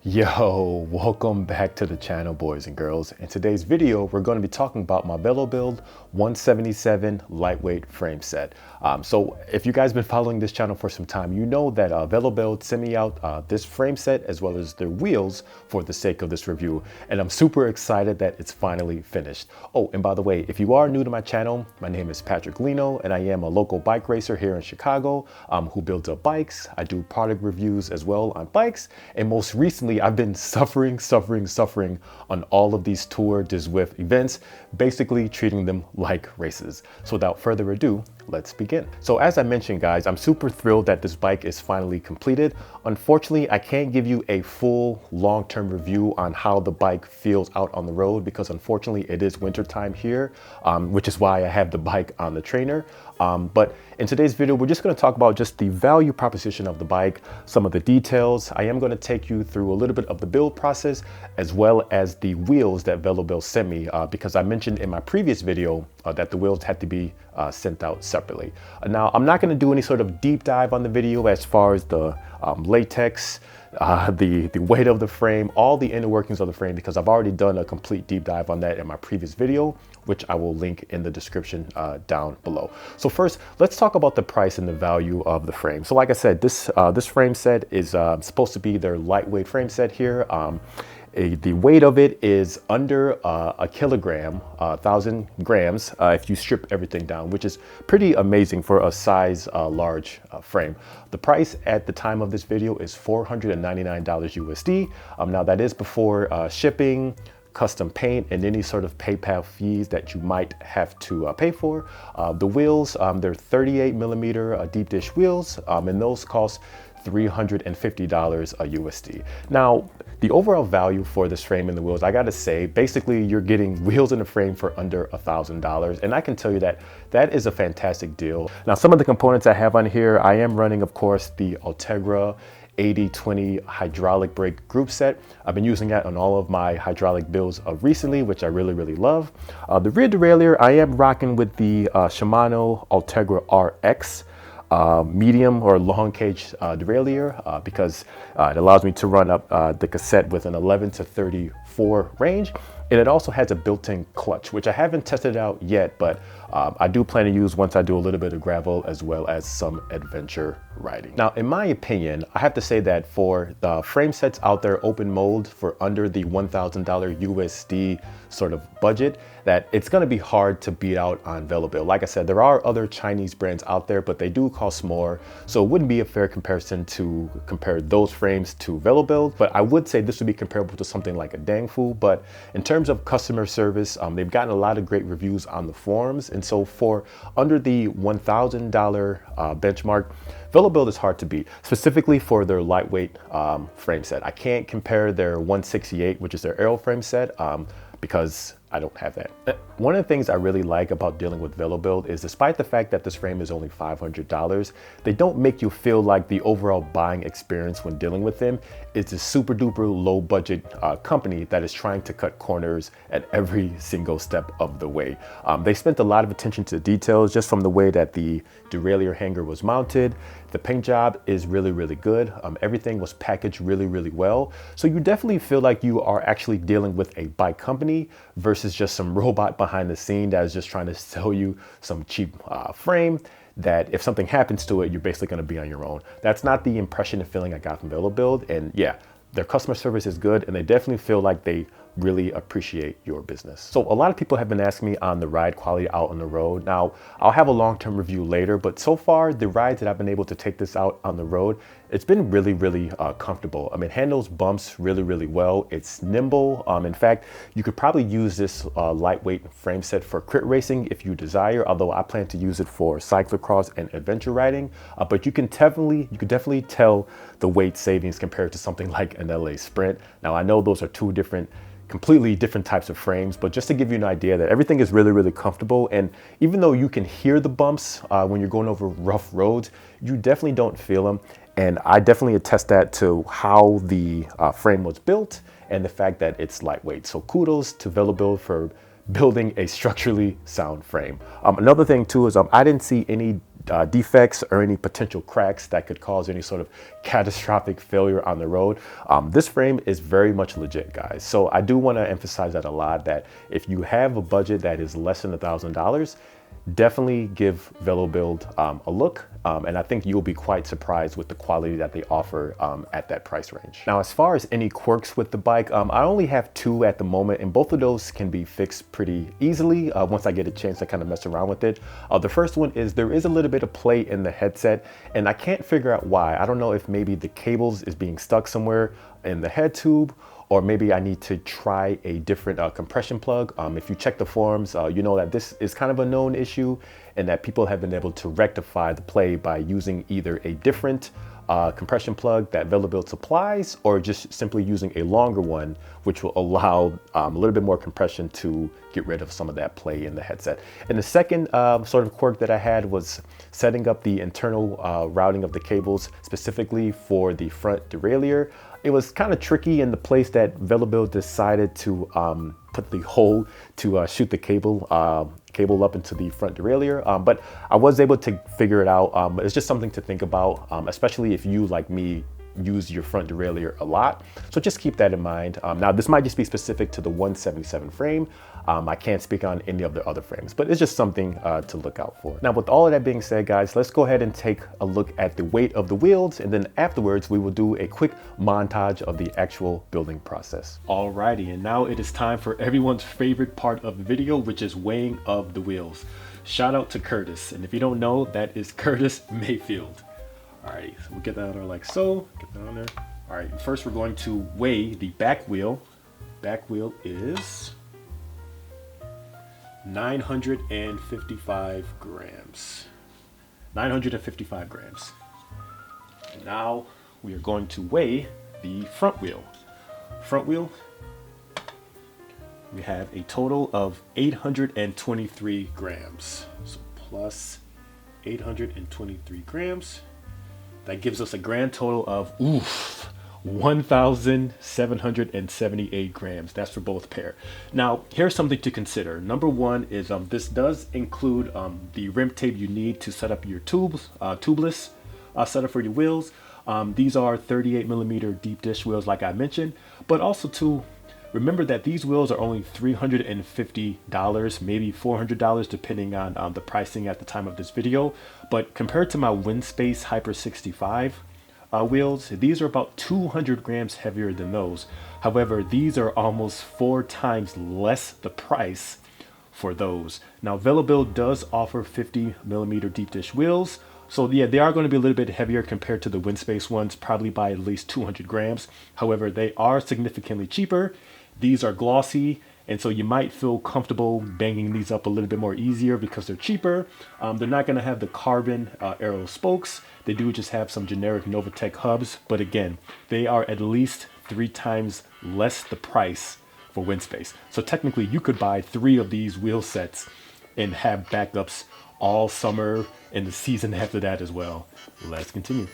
Yo, welcome back to the channel, boys and girls. In today's video, we're going to be talking about my VeloBuild 177 lightweight frame set. So if you guys been following this channel for some time, you know that VeloBuild sent me out this frame set as well as their wheels for the sake of this review. And I'm super excited that it's finally finished. Oh, and by the way, if you are new to my channel, my name is Patrick Lino and I am a local bike racer here in Chicago who builds up bikes. I do product reviews as well on bikes. And most recently, I've been suffering on all of these Tour de Zwift events, basically treating them like races. So without further ado, let's begin. So as I mentioned, guys, I'm super thrilled that this bike is finally completed. Unfortunately, I can't give you a full long-term review on how the bike feels out on the road because unfortunately it is wintertime here, which is why I have the bike on the trainer. But in today's video, we're just going to talk about just the value proposition of the bike, some of the details. I am going to take you through a little bit of the build process as well as the wheels that VeloBuild sent me because I mentioned in my previous video that the wheels had to be sent out separately. Now, I'm not going to do any sort of deep dive on the video as far as the latex, the weight of the frame, all the inner workings of the frame, because I've already done a complete deep dive on that in my previous video, which I will link in the description down below. So first, let's talk about the price and the value of the frame. So like I said, this frame set is supposed to be their lightweight frame set here. The weight of it is under a kilogram, 1,000 grams, if you strip everything down, which is pretty amazing for a size large frame. The price at the time of this video is $499 USD. Now that is before shipping, custom paint, and any sort of PayPal fees that you might have to pay for. The wheels, they're 38 millimeter deep dish wheels, and those cost $350 USD. Now, the overall value for this frame and the wheels, I gotta say, basically you're getting wheels in the frame for under $1,000. And I can tell you that that is a fantastic deal. Now, some of the components I have on here, I am running, of course, the Ultegra 80/20 hydraulic brake group set. I've been using that on all of my hydraulic builds recently, which I really love. The rear derailleur, I am rocking with the Shimano Ultegra RX. Medium or long cage derailleur because it allows me to run up the cassette with an 11 to 34 range, and it also has a built-in clutch, which I haven't tested out yet, but I do plan to use once I do a little bit of gravel as well as some adventure riding. Now, in my opinion, I have to say that for the frame sets out there open mold for under the $1,000 USD sort of budget, that it's going to be hard to beat out on VeloBuild. Like I said, there are other Chinese brands out there, but they do cost more. So it wouldn't be a fair comparison to compare those frames to VeloBuild, but I would say this would be comparable to something like a Dangfu. But in terms of customer service, they've gotten a lot of great reviews on the forums. And so for under the $1,000 benchmark, VeloBuild is hard to beat, specifically for their lightweight frame set. I can't compare their 168, which is their aero frame set, because I don't have that. One of the things I really like about dealing with VeloBuild is despite the fact that this frame is only $500, they don't make you feel like the overall buying experience when dealing with them is a super duper low budget company that is trying to cut corners at every single step of the way. They spent a lot of attention to details just from the way that the derailleur hanger was mounted. The paint job is really good. Everything was packaged really well. So you definitely feel like you are actually dealing with a bike company versus just some robot behind the scene that is just trying to sell you some cheap frame that if something happens to it, you're basically going to be on your own. That's not the impression and feeling I got from VeloBuild. And yeah, their customer service is good and they definitely feel like they really appreciate your business. So a lot of people have been asking me on the ride quality out on the road. Now, I'll have a long-term review later, but so far the rides that I've been able to take this out on the road, it's been really comfortable. I mean, it handles bumps really well. It's nimble. In fact, you could probably use this lightweight frame set for crit racing if you desire, although I plan to use it for cyclocross and adventure riding. But you could definitely tell the weight savings compared to something like an LA Sprint. Now, I know those are two completely different types of frames, but just to give you an idea that everything is really comfortable. And even though you can hear the bumps when you're going over rough roads, you definitely don't feel them. And I definitely attest that to how the frame was built and the fact that it's lightweight. So kudos to VeloBuild for building a structurally sound frame. Another thing too is I didn't see any defects or any potential cracks that could cause any sort of catastrophic failure on the road. This frame is very much legit, guys. So I do want to emphasize that a lot, that if you have a budget that is less than $1,000, definitely give VeloBuild a look, and I think you'll be quite surprised with the quality that they offer at that price range. Now, as far as any quirks with the bike, I only have 2 at the moment, and both of those can be fixed pretty easily once I get a chance to kind of mess around with it. The first one is there is a little bit of play in the headset, and I can't figure out why. I don't know if maybe the cables is being stuck somewhere in the head tube, or maybe I need to try a different compression plug. If you check the forums, you know that this is kind of a known issue and that people have been able to rectify the play by using either a different compression plug that VeloBuild supplies, or just simply using a longer one, which will allow a little bit more compression to get rid of some of that play in the headset. And the second sort of quirk that I had was setting up the internal routing of the cables specifically for the front derailleur. It was kind of tricky in the place that VeloBuild decided to put the hole to shoot the cable up into the front derailleur, but I was able to figure it out. It's just something to think about, especially if you, like me, use your front derailleur a lot. So just keep that in mind. Now, this might just be specific to the 177 frame. I can't speak on any of the other frames, but it's just something to look out for. Now, with all of that being said, guys, let's go ahead and take a look at the weight of the wheels, and then afterwards we will do a quick montage of the actual building process. Alrighty, and now it is time for everyone's favorite part of the video, which is weighing of the wheels. Shout out to Curtis, and if you don't know, that is Curtis Mayfield. Alrighty, so we'll get that on there like so. Get that on there. Alright, first we're going to weigh the back wheel. Back wheel is 955 grams. 955 grams. And now we are going to weigh the front wheel. Front wheel, we have a total of 823 grams. So plus 823 grams. That gives us a grand total of 1,778 grams. That's for both pair. Now, here's something to consider. Number one is this does include the rim tape you need to set up your tubeless setup for your wheels. These are 38mm deep dish wheels, like I mentioned, but also too, remember that these wheels are only $350, maybe $400, depending on the pricing at the time of this video. But compared to my Windspace Hyper 65 wheels, these are about 200 grams heavier than those. However, these are almost 4 times less the price for those. Now, VeloBuild does offer 50mm deep dish wheels. So yeah, they are going to be a little bit heavier compared to the Windspace ones, probably by at least 200 grams. However, they are significantly cheaper. These are glossy, and so you might feel comfortable banging these up a little bit more easier because they're cheaper. They're not going to have the carbon aero spokes. They do just have some generic Novatech hubs, but again, they are at least 3 times less the price for Windspace. So technically, you could buy 3 of these wheel sets and have backups all summer and the season after that as well. Let's continue.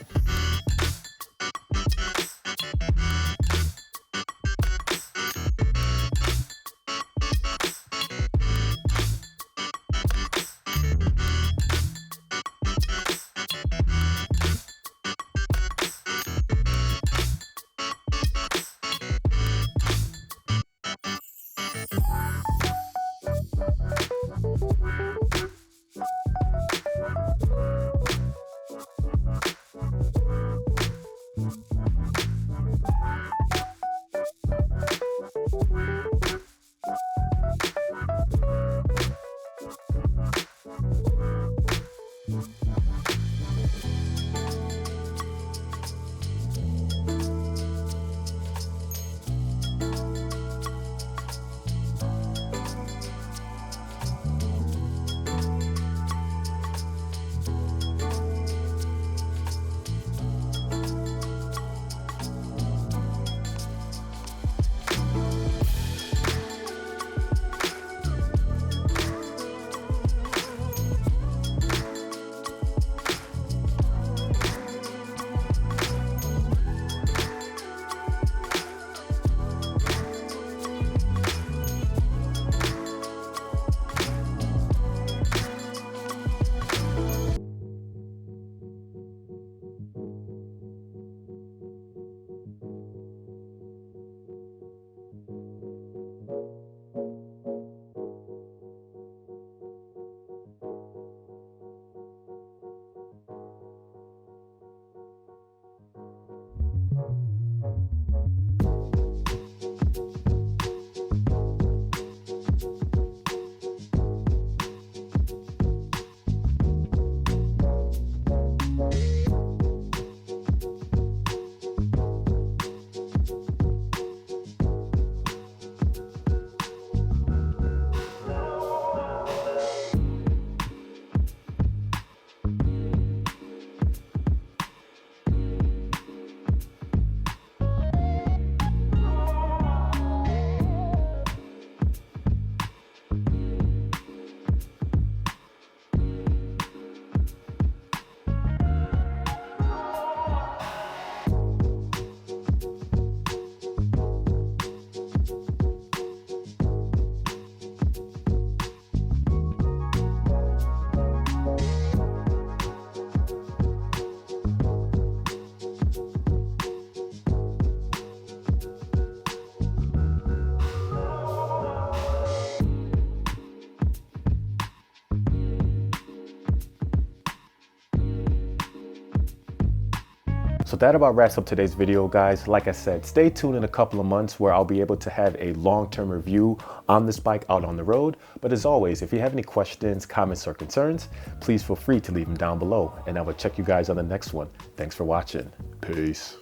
that about wraps up today's video, guys. Like I said, stay tuned in a couple of months where I'll be able to have a long-term review on this bike out on the road. But as always, if you have any questions, comments, or concerns, please feel free to leave them down below, and I will check you guys on the next one. Thanks for watching. Peace.